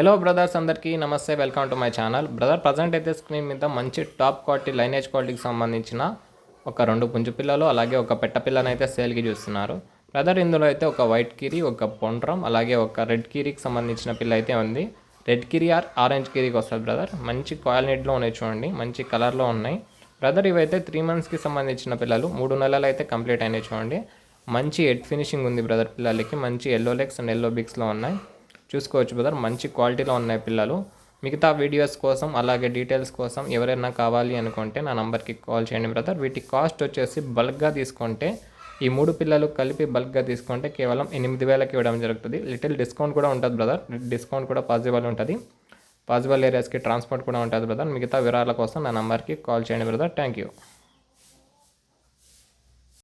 Hello brothers, అందరికీ నమస్తే. Welcome to my channel. Brother, present అయితే స్క్రీన్ మీద మంచి టాప్ క్వాలిటీ లైనేజ్ క్వాలిటీకి సంబంధించిన ఒక 2 పుంజు పిల్లలు అలాగే ఒక పెట్ట పిల్లని సేల్కి చూస్తున్నారు. బ్రదర్, ఇందులో అయితే ఒక వైట్ కిరి, ఒక పొండ్రం అలాగే ఒక రెడ్ కిరికి సంబంధించిన పిల్ల అయితే ఉంది. రెడ్ కిరి ఆర్ ఆరెంజ్ కిరికి వస్తుంది బ్రదర్. మంచి క్వాలిటీలో ఉన్నాయి, చూడండి మంచి కలర్లో ఉన్నాయి బ్రదర్. ఇవైతే 3 monthsకి సంబంధించిన పిల్లలు, 3 నెలలు అయితే కంప్లీట్ అయినాయి. చూడండి మంచి హెడ్ ఫినిషింగ్ ఉంది బ్రదర్. పిల్లలకి మంచి ఎల్లో లెగ్స్ అండ్ ఎల్లో బిగ్స్లో ఉన్నాయి, చూసుకోవచ్చు బ్రదర్. మంచి క్వాలిటీలో ఉన్నాయి పిల్లలు. మిగతా వీడియోస్ కోసం అలాగే డీటెయిల్స్ కోసం ఎవరైనా కావాలి అనుకుంటే నా నంబర్కి కాల్ చేయండి బ్రదర్. వీటి కాస్ట్ వచ్చేసి బల్క్గా తీసుకుంటే, ఈ 3 పిల్లలు కలిపి బల్క్గా తీసుకుంటే కేవలం 8,000కి ఇవ్వడం జరుగుతుంది. లిటిల్ డిస్కౌంట్ కూడా ఉంటుంది బ్రదర్. డిస్కౌంట్ కూడా పాసిబుల్ ఉంటుంది. పాసిబుల్ ఏరియాస్కి ట్రాన్స్పోర్ట్ కూడా ఉంటుంది బ్రదర్. మిగతా వివరాల కోసం నా నంబర్కి కాల్ చేయండి బ్రదర్. Thank you.